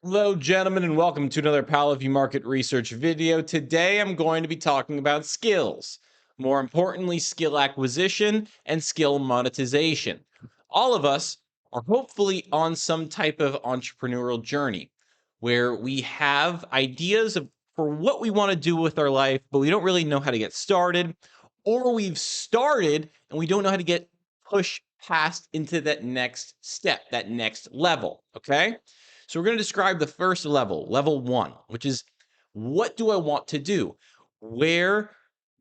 Hello, gentlemen, and welcome to another Pal of You Market Research video. Today, I'm going to be talking about skills. More importantly, skill acquisition and skill monetization. All of us are hopefully on some type of entrepreneurial journey where we have ideas for what we want to do with our life, but we don't really know how to get started, or we've started and we don't know how to get pushed past into that next step, that next level. Okay. So we're going to describe the first level, level one, which is what do I want to do? Where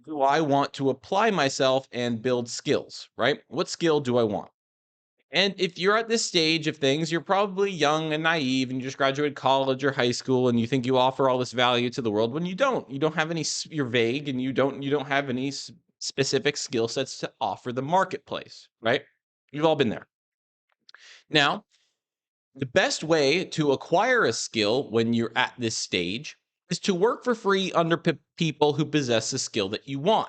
do I want to apply myself and build skills, right? What skill do I want? And if you're at this stage of things, you're probably young and naive and you just graduated college or high school and you think you offer all this value to the world when you don't. You don't have any you're vague and you don't have any specific skill sets to offer the marketplace, right? You've all been there. Now, the best way to acquire a skill when you're at this stage is to work for free under people who possess the skill that you want.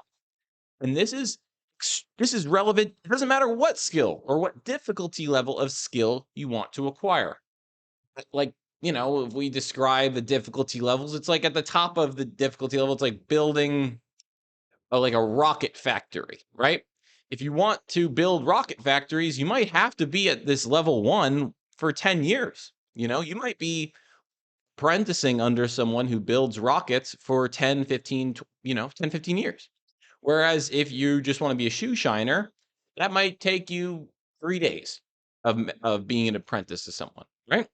And this is relevant. It doesn't matter what skill or what difficulty level of skill you want to acquire. Like, if we describe the difficulty levels, it's like at the top of the difficulty level, it's like building like a rocket factory, right? If you want to build rocket factories, you might have to be at this level 1 for 10 years. You might be apprenticing under someone who builds rockets for 10, 15, 10, 15 years. Whereas if you just want to be a shoe shiner, that might take you 3 days of being an apprentice to someone, right?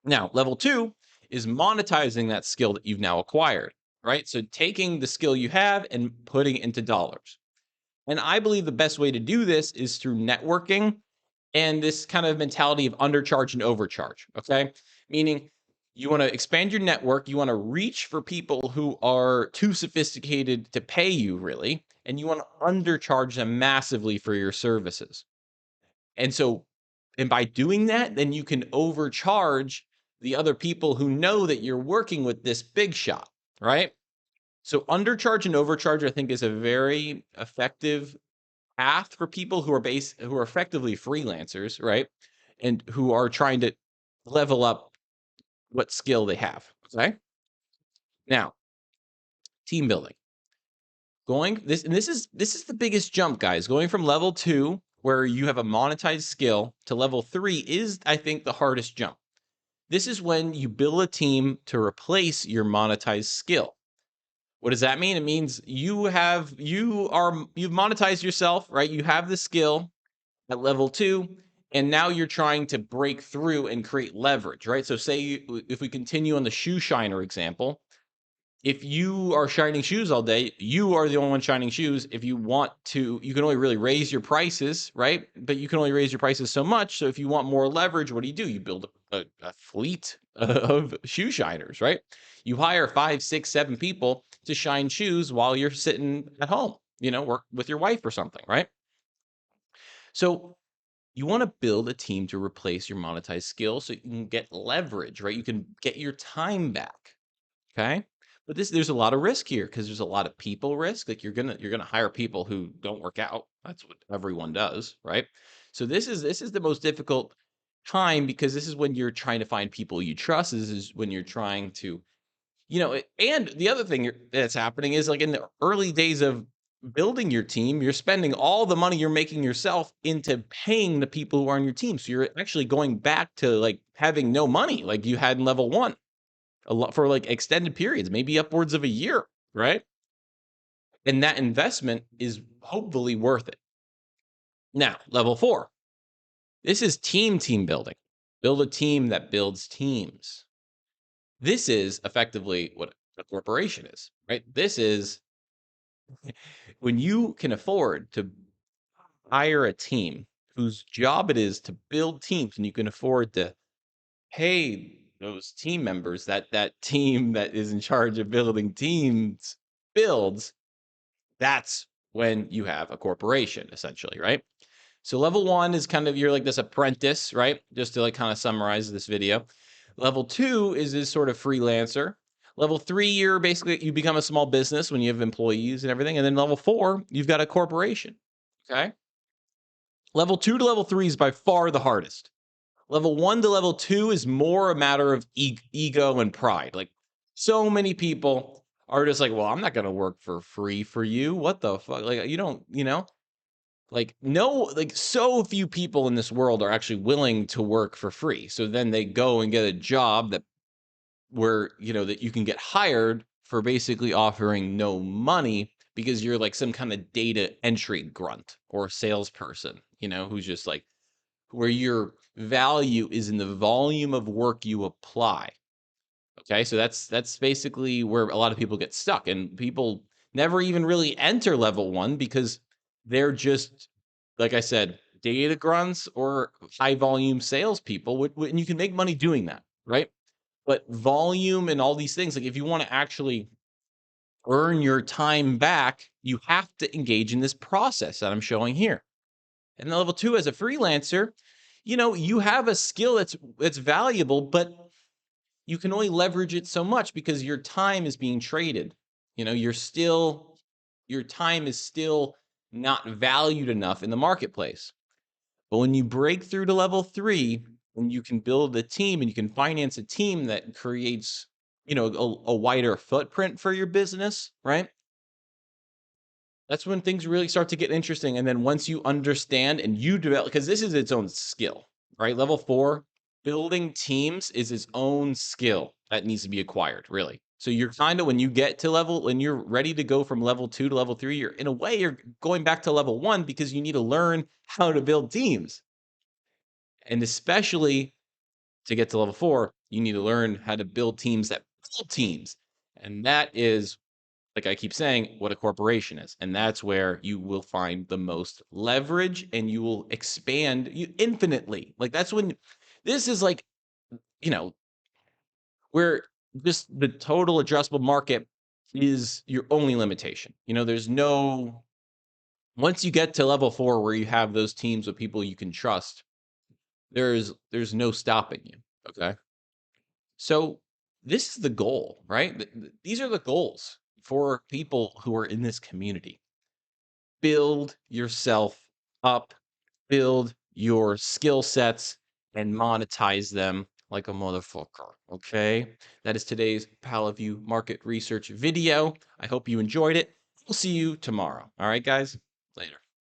Now, level 2 is monetizing that skill that you've now acquired, right? So taking the skill you have and putting it into dollars. And I believe the best way to do this is through networking and this kind of mentality of undercharge and overcharge. Okay. Meaning you want to expand your network, you want to reach for people who are too sophisticated to pay you, really, and you want to undercharge them massively for your services. And by doing that, then you can overcharge the other people who know that you're working with this big shot, right? So undercharge and overcharge, I think, is a very effective path for people who are effectively freelancers, right? And who are trying to level up what skill they have. Okay. Now, team building. This is the biggest jump, guys. Going from level 2, where you have a monetized skill, to level 3 is, I think, the hardest jump. This is when you build a team to replace your monetized skill. What does that mean? It means you've monetized yourself, right? You have the skill at level 2, and now you're trying to break through and create leverage, right? So if we continue on the shoe shiner example, if you are shining shoes all day, you are the only one shining shoes. If you want to, you can only really raise your prices, right? But you can only raise your prices so much. So if you want more leverage, what do? You build a fleet of shoe shiners, right? You hire 5, 6, 7 people to shine shoes while you're sitting at home, work with your wife or something, right? So you want to build a team to replace your monetized skill so you can get leverage, right? You can get your time back. Okay. But there's a lot of risk here because there's a lot of people risk. Like you're gonna hire people who don't work out. That's what everyone does, right? So this is the most difficult time because this is when you're trying to find people you trust. This is when you're trying to, and the other thing that's happening is like in the early days of building your team, you're spending all the money you're making yourself into paying the people who are on your team. So you're actually going back to like having no money like you had in level 1 a lot for like extended periods, maybe upwards of a year, right? And that investment is hopefully worth it. Now, level 4. This is team building. Build a team that builds teams. This is effectively what a corporation is, right? This is when you can afford to hire a team whose job it is to build teams and you can afford to pay those team members that team that is in charge of building teams builds. That's when you have a corporation, essentially, right? So level 1 is kind of you're like this apprentice, right? Just to like kind of summarize this video. Level 2 is this sort of freelancer. Level 3, you become a small business when you have employees and everything. And then level 4, you've got a corporation. Okay. Level 2 to level 3 is by far the hardest. Level 1 to level 2 is more a matter of ego and pride. Like, so many people are just like, well, I'm not going to work for free for you. What the fuck? Like, you don't, like, no, like, so few people in this world are actually willing to work for free. So then they go and get a job where, that you can get hired for basically offering no money because you're like some kind of data entry grunt or salesperson, who's just like, where your value is in the volume of work you apply. Okay, so that's basically where a lot of people get stuck, and people never even really enter level 1 because they're just, like I said, data grunts or high volume salespeople, and you can make money doing that, right? But volume and all these things, like if you want to actually earn your time back, you have to engage in this process that I'm showing here. And then level 2, as a freelancer, you have a skill that's valuable, but you can only leverage it so much because your time is being traded. Your time is still not valued enough in the marketplace. But when you break through to level 3, and you can build a team and you can finance a team that creates, a wider footprint for your business, right? That's when things really start to get interesting. And then once you understand and you develop, because this is its own skill, right? Level 4, building teams is its own skill that needs to be acquired, really. So you're kind of, when you get to when you're ready to go from level 2 to level 3, in a way, you're going back to level 1 because you need to learn how to build teams. And especially to get to level 4, you need to learn how to build teams that build teams. And that is, like I keep saying, what a corporation is. And that's where you will find the most leverage and you will expand infinitely. Like, that's when this is like, you know, where just the total addressable market is your only limitation. There's no, once you get to level 4 where you have those teams of people you can trust, there's no stopping you. Okay. So this is the goal, right? These are the goals for people who are in this community. Build yourself up, build your skill sets, and monetize them like a motherfucker. Okay. That is today's Palaview market research video. I hope you enjoyed it. We'll see you tomorrow. All right, guys. Later.